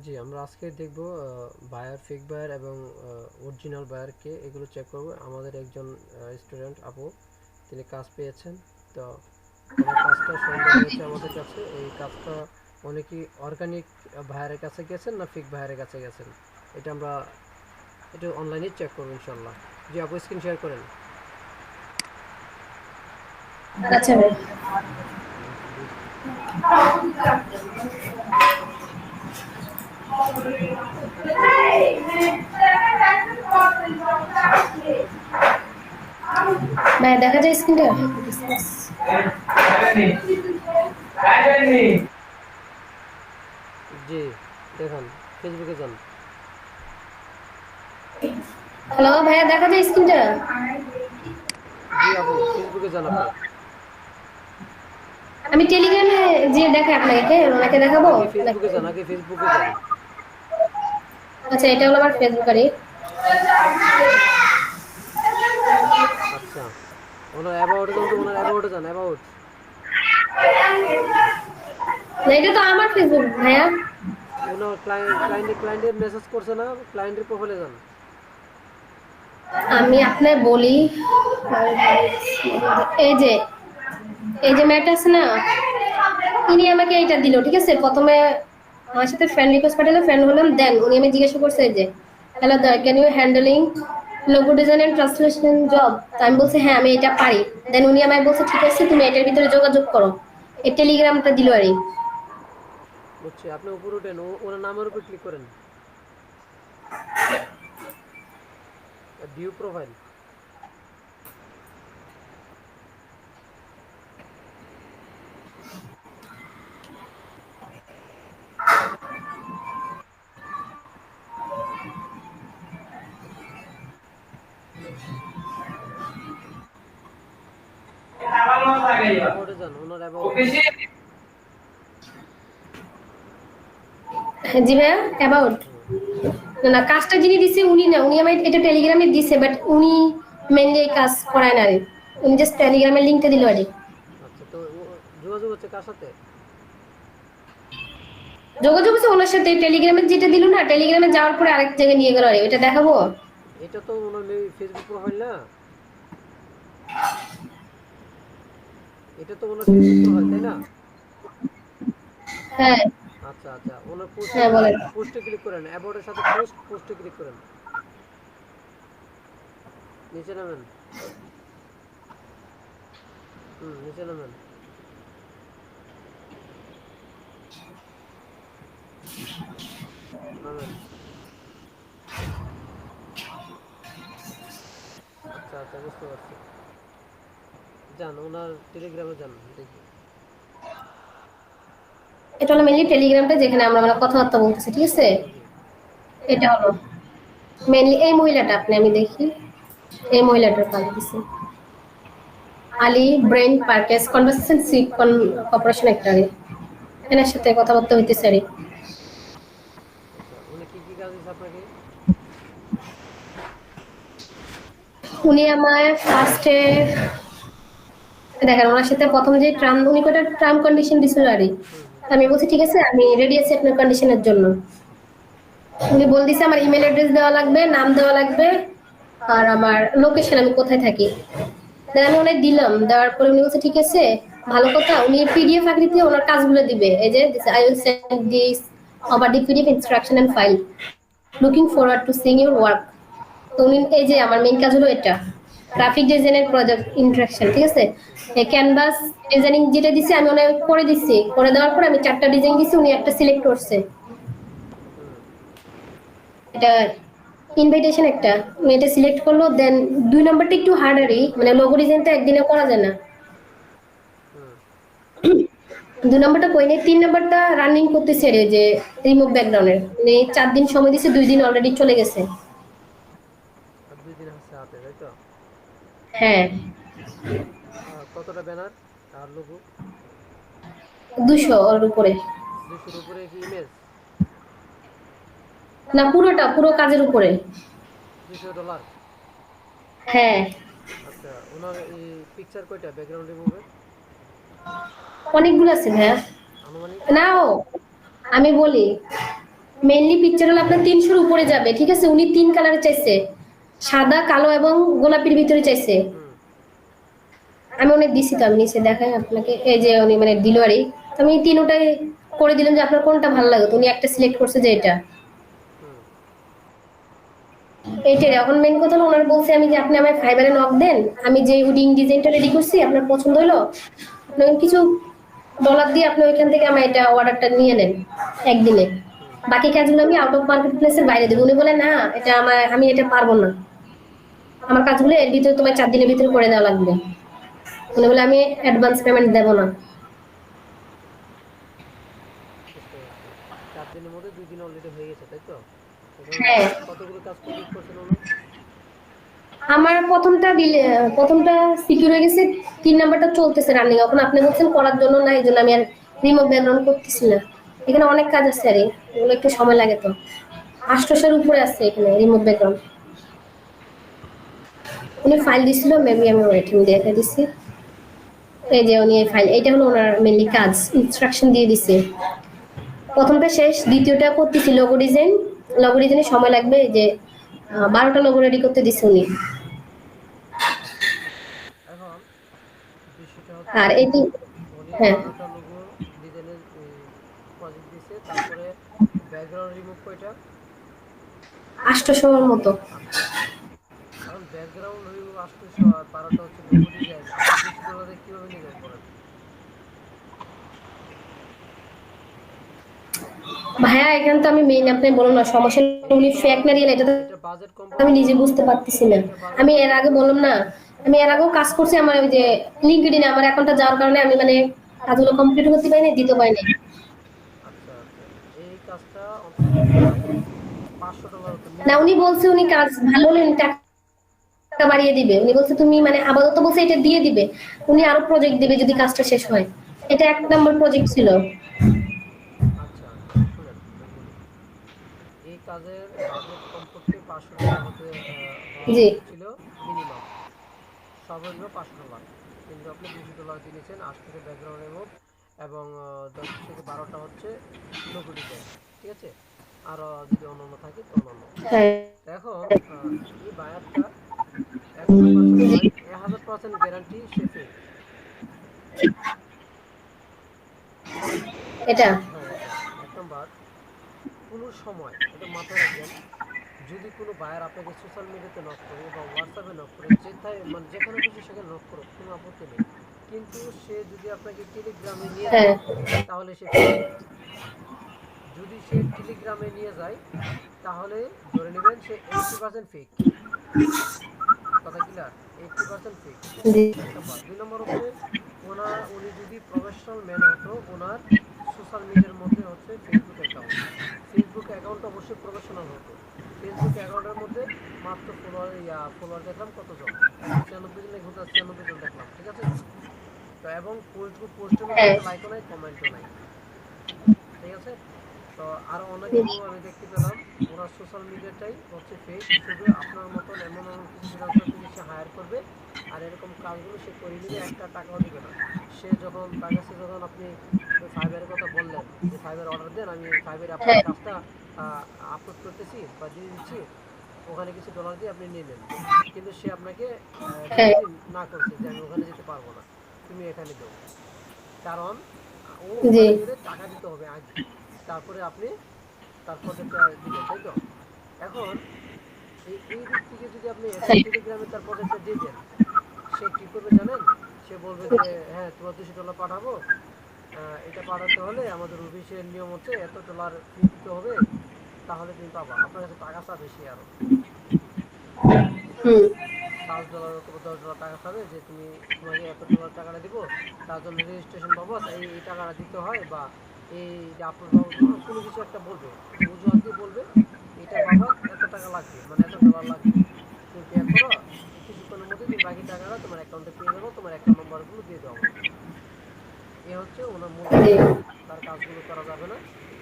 জি, আমরা আজকে দেখব বায়ার, ফেক বায়ার এবং অরিজিনাল বায়ারকে এগুলো চেক করব। আমাদের একজন স্টুডেন্ট আপু, তিনি কাজ পেয়েছেন। তো ওনার কাজটা সন্দেহ হয়েছে আমাদের কাছে। এই কাজটা উনি কি অর্গানিক বায়ারের কাছে গেছেন না ফেক বায়ারের কাছে গেছেন, এটা আমরা এটা অনলাইনে চেক করবো ইনশাল্লাহ। জি আপু, স্ক্রিন শেয়ার করেন। আচ্ছা ভাই। ভাই দেখা যায় স্ক্রিনটা? জি দেখুন, ফেসবুকে যান। হ্যালো ভাইয়া, দেখা যায় স্ক্রিনটা? জি আপু, ফেসবুকে যান আপনি। আমি টেলিগ্রামে যে দেখাই আপনাকে, ওনাকে দেখাবো আগে ফেসবুকে নাকি? যান, আগে ফেসবুকে যান। আচ্ছা, এটা হলো আমার ফেসবুক আইডি। আচ্ছা, ওনার অ্যাবাউটে যান, তো ওনার অ্যাবাউটে যান, অ্যাবাউট। না, এটা তো আমার ফেসবুক ভাইয়া। ওনার ক্লায়েন্টের মেসেজ করছে না, ক্লায়েন্টের প্রোফাইলে যান। আমি আপনার বলি, এই যে এই যে ম্যাট আছে না, ইনি আমাকে এইটা দিল, ঠিক আছে? প্রথমে আমার সাথে ফ্রেন্ড রিকোয়েস্ট পাঠালো, ফ্রেন্ড হলাম, দেন উনি আমি জিজ্ঞাসা করছে যে হ্যালো দা, can you handling logo design and translation job? তো আমি বলছি হ্যাঁ, আমি এটা পারি। দেন উনি আমায় বলছে ঠিক আছে, তুমি এটার ভিতরে যোগাযোগ করো। এই টেলিগ্রামটা দিল আরই। বুঝছি, আপনি উপরে উঠেন, ওনার নামের উপর ক্লিক করেন, ভিউ প্রোফাইল। অ্যাবাউটে যান, ওনার অ্যাবাউট। হ্যাঁ, জি ভাইয়া, অ্যাবাউট। না না, কাজটা যিনি দিছে উনি না, উনি আমায় এটা টেলিগ্রামে দিছে, বাট উনি মেনলি এই কাজ করায় না রে। উনি জাস্ট টেলিগ্রামের লিঙ্কটা দিল আরই। আচ্ছা, তো যোগাযোগ হচ্ছে কার সাথে? যোগাযোগ হচ্ছে ওনার সাথে। টেলিগ্রামে যেটা দিল না, টেলিগ্রামে যাওয়ার পরে আরেক জায়গায় নিয়ে গেল আরে, ওইটা দেখাবো? এটা তো ওনার ফেসবুক প্রোফাইল না, এটা তো ওনার ফেসবুক প্রোফাইল, তাই না? হ্যাঁ। আচ্ছা আচ্ছা, ওনার পোস্টে হ্যাঁ ক্লিক, বলেন। পোস্টে ক্লিক করেন, অ্যাবাউটের সাথে পোস্টে ক্লিক করেন, নিচে নামেন। নিচে নামেন, নামেন। আচ্ছা আচ্ছা, বুঝতে পারছি। যান ওনার টেলিগ্রামে যান, দেখি। এটা হলো মেনলি টেলিগ্রামটা, যেখানে আমরা মানে কথাবার্তা বলতেছি, ঠিক আছে? জি জি। এটা হলো মেনলি এই মহিলাটা, আপনি আমি দেখি এই মহিলাটার কাজ দিছি। আলী ব্রেন পার্কেস কনভারসেশন সিক কর্পোরেশন একটা আরে, এনার সাথে কথাবার্তা হইতেছে আরে। আচ্ছা, উনি কি কি কাজ দিচ্ছে আপনাকে? উনি আমায় ফার্স্টে দেখেন, ওনার সাথে প্রথম যে ট্রাম, উনি কটা টার্ম কন্ডিশন দিছিল আরে। হুম হুম। আমি বলছি ঠিক আছে, আমি রেডি আছি আপনার কন্ডিশনের জন্য। উনি বল দিছে আমার ইমেল অ্যাড্রেস দেওয়া লাগবে, নাম দেওয়া লাগবে, আর আমার লোকেশন, আমি কোথায় থাকি। দেন আমি ওনাকে দিলাম, দেওয়ার পরে উনি বলছে ঠিক আছে, ভালো কথা। উনি পিডিএফ আকৃতিতে ওনার কাজগুলো দিবে, এই যে I will send this over the PDF instruction and file, looking forward to seeing your work. তো উনি এই যে আমার মেইন কাজ হলো এটা, গ্রাফিক ডিজাইনের প্রজেক্ট ইন্টারাকশন, ঠিক আছে? ক্যানভাস ডিজাইনিং যেটা দিছে আমি ওনাকে করে দিছি, করে দেওয়ার পর আমি 4টা ডিজাইন দিছি, উনি একটা সিলেক্ট করছে। হুম এটা ইনভাইটেশন একটা, উনি এটা সিলেক্ট করলো। দেন 2 নম্বরটা একটু হার্ডারই, মানে লোগো ডিজাইনটা একদিনে করা যায় না। হুম। 2 নম্বরটা কই নেই, 3 নম্বরটা রানিং করতেছে রে, যে রিমুভ ব্যাকগ্রাউন্ডের, মানে 4 দিন সময় দিছে, 2 দিন অলরেডি চলে গেছে। আর 2 দিন হচ্ছে হাতে, তাই তো? হ্যাঁ। কতটা ব্যানার আর লোগো? 200 ওর উপরে। 200-র উপরে কি ইমেজ? না, পুরোটা, পুরো কাজের উপরে। $200। হ্যাঁ। আচ্ছা, ওনার এই পিকচার কয়টা ব্যাকগ্রাউন্ড রিমুভের? অনেকগুলো আছে ভাইয়া। আনুমানিক? না ও, আমি বলি মেইনলি পিকচার হলো আপনার 300-র উপরে যাবে, ঠিক আছে? উনি 3 কালার চাইছে, সাদা, কালো এবং গোলাপির ভিতরে চাইছে। হুম আমি অনেক দিছি, তো আমি নিচে দেখাই আপনাকে, এই যে উনি মানে দিল আরই, তো আমি তিনোটাই করে দিলাম যে আপনার কোনটা ভালো লাগে, তো উনি একটা সিলেক্ট করছে যে এটা। হুম এইটাই এখন মেন কথা হলো, ওনার বলছে আমি যে আপনি আমার ফাইবারে নক দেন, আমি যে উডিং ডিজাইনটা রেডি করছি আপনার পছন্দ হলো, আপনি কিছু ডলার দিয়ে আপনি ওইখান থেকে আমার এটা অর্ডারটা নিয়ে নেন একদিনে, হুম বাকি কাজগুলো আমি আউট অফ মার্কেট প্লেসের বাইরে দেবো। উনি বলে না, এটা আমি এটা পারবো না, আমার কাজগুলো এর ভিতরে তোমার 4 দিনের ভিতরে করে দেওয়া লাগবে। উনি বলে আমি অ্যাডভান্স পেমেন্ট দেবো না। বুঝতে পারছি। 4 দিনের মধ্যে 2 দিন অলরেডি হয়ে গেছে, তাই তো? এখন হ্যাঁ, কতগুলো কাজ কমপ্লিট করছেন ওনার? আমার প্রথমটা সিকিউর হয়ে গেছে, 3 নাম্বারটা চলতেছে রানিং। এখন আপনি বলছেন করার জন্য, না এই জন্য আমি আর রিমুভ ব্যাকগ্রাউন্ড করতেছি না। এখানে অনেক কাজ আছে, আরে এগুলো একটু সময় লাগে তো। 800-এর উপরে আছে এখানে রিমুভ ব্যাকগ্রাউন্ড। উনি ফাইল দিছিল, মেবি আমি ওয়েটিং দেখে দিছি। এই যে উনি এই ফাইল, এটা হলো ওনার মেনলি কাজ, ইনস্ট্রাকশন দিয়ে দিছে। প্রথমটা শেষ, দ্বিতীয়টা করতেছি লোগো ডিজাইন। লোগো ডিজাইনে সময় লাগবে, এই যে 12টা লোগো রেডি করতে দিছে উনি। আচ্ছা, এখন বিষয়টা হচ্ছে আর এটি, উনি হ্যাঁ, 12টা লোগো ডিজাইনের প্রজেক্ট দিছে, তারপরে ব্যাকগ্রাউন্ড রিমুভ কয়টা? 800-এর মতো। 800। এখন ব্যাকগ্রাউন্ড রিমুভ 800 আর 12টা হচ্ছে লোগো ডিজাইন, আপনি $200 কিভাবে নেবেন বলেন? ভাইয়া এখানে তো আমি মেইন, আপনি বলুন না সমস্যা, এটা উনি তো ফেক না রিয়েল, এটা তো এটা বাজেট আমি কম্পোর্টে নিজে বুঝতে পারতেছি না। এটা বাজেট আমি এর আগে কম্পোর্টে বললাম না, আমি এর আগেও কাজ করছি, আমার ওই যে লিঙ্কডইনে আমার অ্যাকাউন্টটা যাওয়ার কারণে আমি মানে কাজগুলো কমপ্লিট করতে পারিনি, দিতে পারিনি। আচ্ছা আচ্ছা, এই কাজটা অন্তত পক্ষে $500 তো না, মিনিমাম। উনি বলছে উনি কাজ ভালো হলে উনি টাকা বাড়িয়ে দিবে। উনি বলছে তুমি মানে আপাতত বলছে এটা দিয়ে দিবে, উনি আরো প্রজেক্ট দিবে যদি কাজটা শেষ হয়। এটা 1 নম্বর প্রজেক্ট ছিল। আচ্ছা আচ্ছা, শুনেন আমি বলি, এই কাজের বাজেট কমপক্ষে $500 হতে হওয়া জি, উচিত ছিল মিনিমাম, সর্বনিম্ন $500। কিন্তু আপনি $200 দিয়ে নিয়েছেন, 8 থেকে ব্যাকগ্রাউন্ড রিমুভ এবং 10 থেকে 12টা হচ্ছে লোগো ডিজাইন, ঠিক আছে? আর যদি অন্যান্য থাকে তো অন্যান্য। হ্যাঁ, তো এখন এই বায়ারটা 100% জি, নয়, 1000% গ্যারান্টি সে ফেক। এটা, হ্যাঁ, এটা 1 নম্বর। কোনো সময় এটা মাথায় রাখবেন, যদি কোনো বায়ার আপনাকে সোশ্যাল মিডিয়াতে নক করে বা হোয়াটসঅ্যাপে নক করে, যেথায় মানে যেখানে খুশি সেখানে নক করুক, কোনো আপত্তি নেই, কিন্তু সে যদি আপনাকে টেলিগ্রামে নিয়ে হ্যাঁ, যায় তাহলে সে ফেক। যদি সে টেলিগ্রামে নিয়ে যায় তাহলে ধরে নেবেন সে 80% ফেক। কথা ক্লিয়ার? 80% ফেক। জি, 1 নম্বর। 2 নম্বর হচ্ছে উনি যদি প্রফেশনাল ম্যান হতো, ওনার সোশ্যাল মিডিয়ার মধ্যে হচ্ছে ফেসবুক অ্যাকাউন্ট, ফেসবুক অ্যাকাউন্ট অবশ্যই প্রফেশনাল হতো। ফেসবুক অ্যাকাউন্টের মধ্যে মাত্র ফলোয়ার দেখলাম কতজন, 196 জন, 196 জন দেখলাম, ঠিক আছে? তো এবং পোস্টের মধ্যে হ্যাঁ, একটা লাইকও নাই, কমেন্টও নাই, ঠিক আছে? তো আরো অনেকগুলো আমি দেখতে পেলাম, ওরা সোশ্যাল মিডিয়াটাই হচ্ছে ফেক, শুধু আপনার মতন এমন এমন কিছু ফ্রিল্যান্সারকে সে হায়ার করবে আর এরকম কাজগুলো সে করে নেবে, একটা টাকাও দিবে না। সে যখন তার কাছে যখন আপনি ওই ফাইবারের কথা বললেন যে ফাইবার অর্ডার দেন, আমি ফাইবারে আপনার হ্যাঁ, কাজটা আপলোড করতেছি বা দিয়ে দিচ্ছি, ওখানে কিছু ডলার দিয়ে আপনি নিয়ে নেন, কিন্তু সে আপনাকে হ্যাঁ, ডিরেক্টলি না করছে যে আমি ওখানে যেতে পারবো না, তুমি এখানে দাও। কারণ ও জি, ওখানে গেলে টাকা দিতে হবে আগে, তারপরে আপনি তার প্রজেক্টটা দিবেন, তাই তো? এখন এই দিক থেকে যদি আপনি এসে হ্যাঁ, টেলিগ্রামে তার প্রজেক্টটা দিয়ে দেন, সে কি করবে জানেন? সে বলবে যে হ্যাঁ তোমার $200 পাঠাবো, এটা পাঠাতে হলে আমাদের অফিসের নিয়ম হচ্ছে $এত ফি দিতে হবে, তাহলে তুমি পাবা। আপনার কাছে টাকা চাবে সে আরো হুম, $5 অথবা $10 টাকা চাবে যে তুমি, তোমাকে $এত টাকাটা দিব, তার জন্য রেজিস্ট্রেশন বাবদ এই টাকাটা দিতে হয়, বা এই যে আপলোড বাবদ কোনো কিছু একটা বলবে, কিছু অজুহাত দিয়ে বলবে এটা বাবদ এত টাকা লাগবে, মানে $এত লাগবে, তুমি পে করো, কিছুক্ষণের মধ্যে তুমি বাকি টাকাটা তোমার অ্যাকাউন্টে পেয়ে যাবো, তোমার অ্যাকাউন্ট নম্বরগুলো দিয়ে দেওয়া আমাকে। এ হচ্ছে ওনার মূল জি, কাজ। তার কাজগুলো করা যাবে না।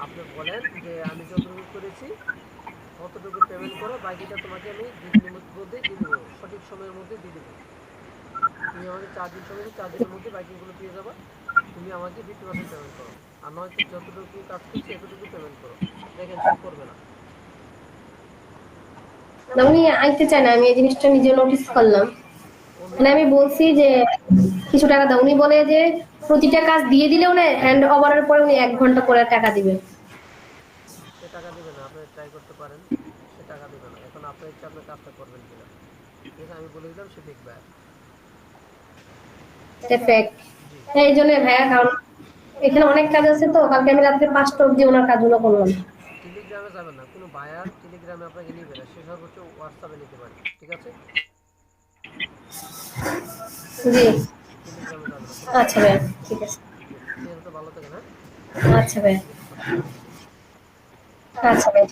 আপনি বলেন যে আমি যতটুকু করেছি অতটুকু পেমেন্ট করো, বাকিটা তোমাকে আমি 2 দিনের মধ্যেই দিয়ে দেবো, সঠিক সময়ের মধ্যে দিয়ে দেবো। তুমি আমাকে 4 দিন সময় দিও, 4 দিনের মধ্যে বাকিগুলো পেয়ে যাবা, তুমি আমাকে 50% পেমেন্ট করো, আর নয়তো যতটুকু কাজ করছি এতটুকু পেমেন্ট করো। দেখেন সে করবে না। না, উনি আইতে চায় না, আমি এই জিনিসটা নিজে নোটিস করলাম। ও মানে আমি মিটিং, বলছি যে কিছু টাকা দাও, উনি বলে যে প্রতিটা কাজ দিয়ে দিলে উনি হ্যান্ড ওভারের পরে উনি 1 ঘন্টা পরে টাকা দিবে। সে টাকা দিবে না, আপনি ট্রাই করতে পারেন। সে টাকা দিবে না, এখন আপনার ইচ্ছা আপনি কাজটা করবেন কিনা। ঠিক আছে, আমি বলে দিলাম সে ফেক বায়ার। ফেক। জি। এই জন্য ভাইয়া, কারণ এখানে অনেক কাজ আছে, তো কালকে আমি রাত্রে 5টা অব্দি ওনার কাজগুলো করলাম। টেলিগ্রামে যাবেন না, কোনো বায়ার টেলিগ্রামে আপনাকে নিবে না, সে সর্বোচ্চ হোয়াটসঅ্যাপে নিতে পারে। ঠিক আছে, জি। টেলিগ্রামে যাবেন না, কোনো আচ্ছা বায়ার। ভাইয়া, ঠিক আছে। জি, ঠিক আছে, তো ভালো থাকেন, হ্যাঁ। আচ্ছা ভাইয়া। জি, আসসালামু আলাইকুম। আচ্ছা ভাইয়া।